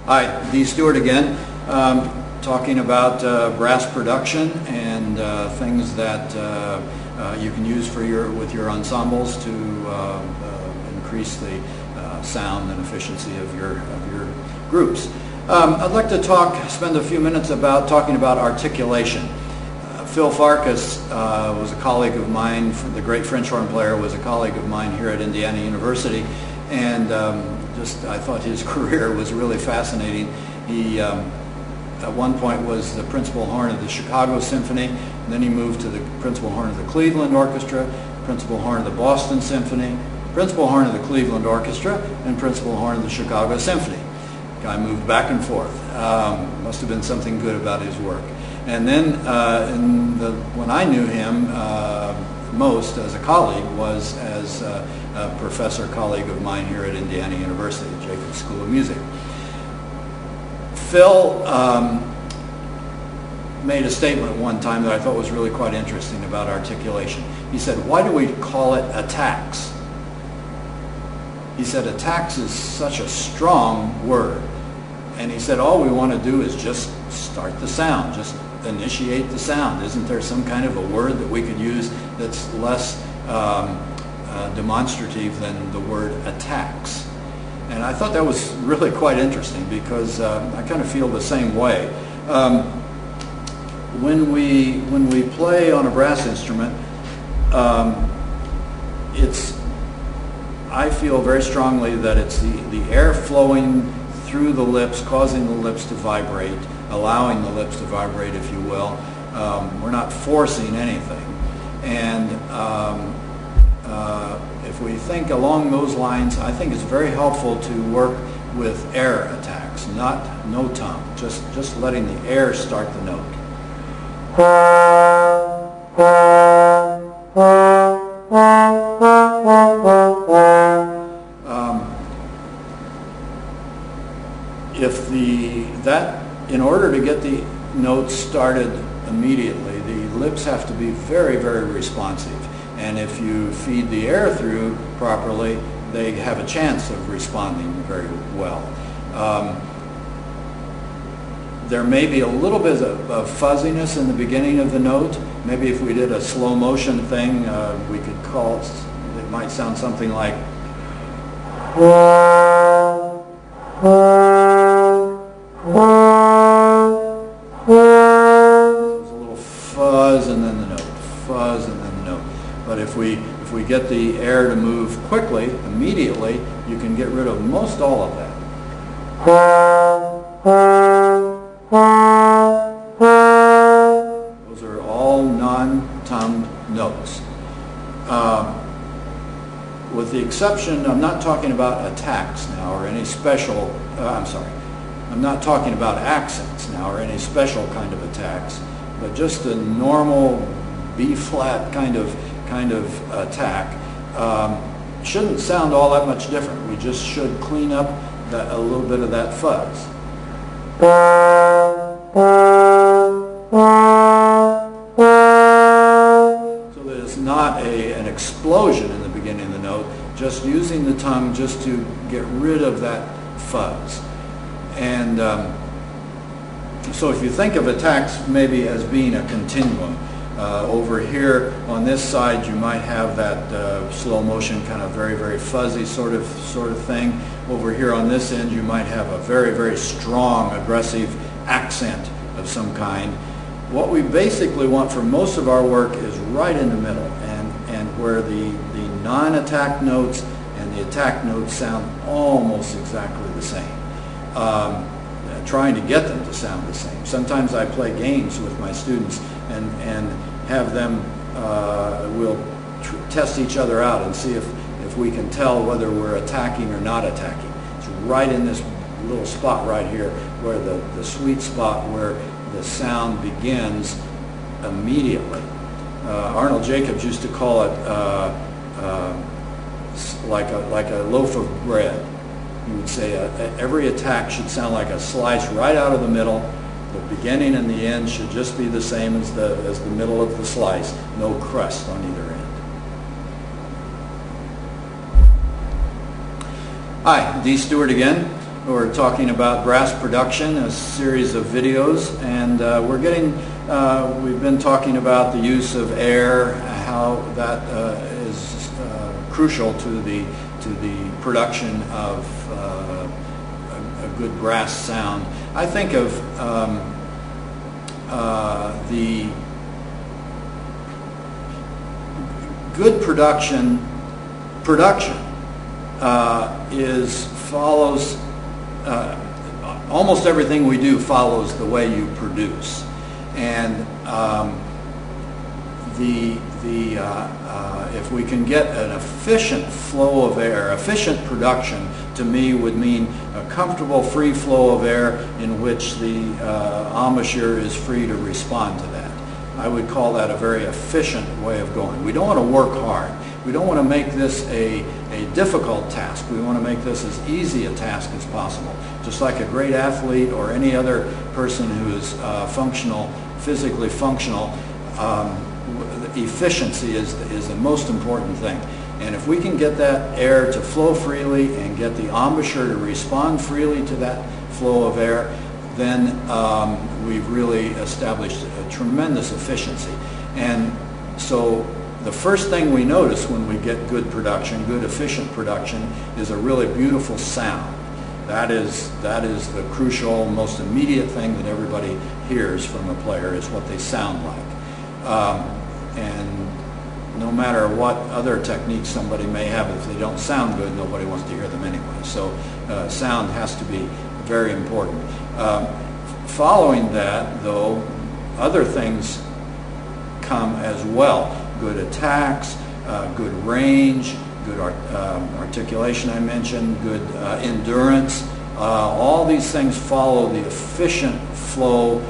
Hi, Stewart again, talking about brass production and things that you can use with your ensembles to increase the sound and efficiency of your groups. I'd like to spend a few minutes talking about articulation. Phil Farkas was a colleague of mine. The great French horn player was a colleague of mine here at Indiana University, and I thought his career was really fascinating. He at one point was the principal horn of the Chicago Symphony, and then he moved to the principal horn of the Cleveland Orchestra, principal horn of the Boston Symphony, principal horn of the Cleveland Orchestra, and principal horn of the Chicago Symphony. The guy moved back and forth. Must have been something good about his work. And then when I knew him most as a colleague was as a professor colleague of mine here at Indiana University, Jacobs School of Music. Phil made a statement one time that I thought was really quite interesting about articulation. He said, "Why do we call it attacks?" He said, "Attacks is such a strong word." And he said, all we want to do is just start the sound, just initiate the sound. Isn't there some kind of a word that we could use that's less demonstrative than the word attacks? And I thought that was really quite interesting because I kind of feel the same way. When we play on a brass instrument, I feel very strongly that it's the air flowing through the lips, causing the lips to vibrate, allowing the lips to vibrate, if you will. We're not forcing anything. And if we think along those lines, I think it's very helpful to work with air attacks, no tongue, just letting the air start the note. In order to get the notes started immediately, the lips have to be very, very responsive. And if you feed the air through properly, they have a chance of responding very well. There may be a little bit of fuzziness in the beginning of the note. Maybe if we did a slow motion thing, we could it might sound something like and then the note, fuzz, and then the note. But if we get the air to move quickly, immediately, you can get rid of most all of that. Those are all non-tongued notes. With the exception, I'm not talking about attacks now or any special, I'm not talking about accents now or any special kind of attacks. But just a normal B-flat kind of attack shouldn't sound all that much different. We just should clean up a little bit of that fuzz. So that it's not an explosion in the beginning of the note, just using the tongue just to get rid of that fuzz. And so if you think of attacks maybe as being a continuum, over here on this side you might have that slow motion kind of very, very fuzzy sort of thing. Over here on this end you might have a very, very strong aggressive accent of some kind. What we basically want for most of our work is right in the middle, and where the non-attack notes and the attack notes sound almost exactly the same. Trying to get them to sound the same. Sometimes I play games with my students and have them, we'll test each other out and see if we can tell whether we're attacking or not attacking. It's right in this little spot right here where the sweet spot where the sound begins immediately. Arnold Jacobs used to call it like a loaf of bread. He would say every attack should sound like a slice right out of the middle. The beginning and the end should just be the same as the middle of the slice. No crust on either end. Hi, Stewart again. We're talking about brass production, a series of videos, and we've been talking about the use of air, how that is crucial to the production of a good brass sound. I think of the good production follows almost everything we do follows the way you produce, and if we can get an efficient flow of air, efficient production to me would mean a comfortable free flow of air in which the embouchure is free to respond to that. I would call that a very efficient way of going. We don't want to work hard. We don't want to make this a difficult task. We want to make this as easy a task as possible. Just like a great athlete or any other person who is physically functional, efficiency is the most important thing. And if we can get that air to flow freely and get the embouchure to respond freely to that flow of air, then we've really established a tremendous efficiency. And so the first thing we notice when we get good production, good efficient production, is a really beautiful sound. That is the crucial, most immediate thing that everybody hears from a player, is what they sound like. And no matter what other techniques somebody may have, if they don't sound good, nobody wants to hear them anyway. So sound has to be very important. Following that, though, other things come as well. Good attacks, good range, good articulation I mentioned, good endurance. All these things follow the efficient flow,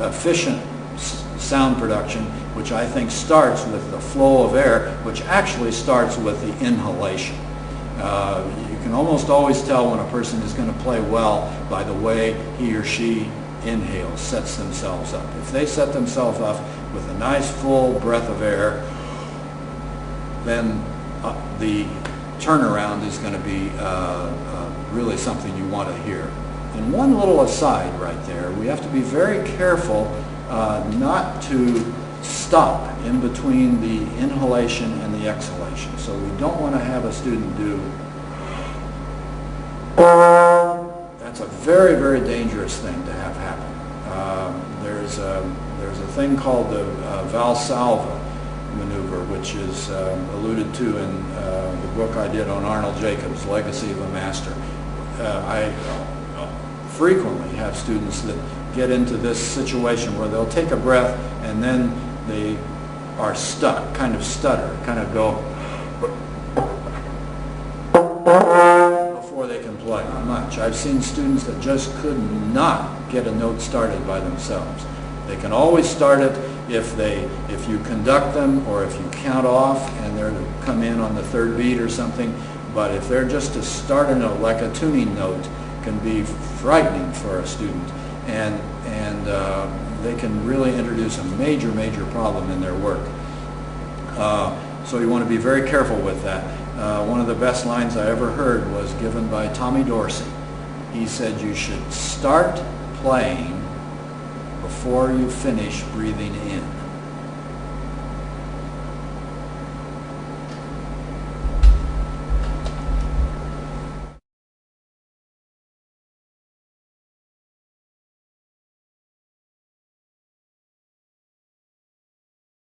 efficient sound production, which I think starts with the flow of air, which actually starts with the inhalation. You can almost always tell when a person is going to play well by the way he or she inhales, sets themselves up. If they set themselves up with a nice full breath of air, then the turnaround is going to be really something you want to hear. And one little aside right there, we have to be very careful not to stop in between the inhalation and the exhalation. So we don't want to have a student do. That's a very, very dangerous thing to have happen. There's a thing called the Valsalva maneuver, which is alluded to in the book I did on Arnold Jacobs, Legacy of a Master. I frequently have students that get into this situation where they'll take a breath and then they are stuck, kind of stutter, kind of go before they can play much. I've seen students that just could not get a note started by themselves. They can always start it if you conduct them or if you count off and they're to come in on the third beat or something. But if they're just to start a note, like a tuning note, can be frightening for a student, and they can really introduce a major problem in their work. So you want to be very careful with that. One of the best lines I ever heard was given by Tommy Dorsey. He said you should start playing before you finish breathing in.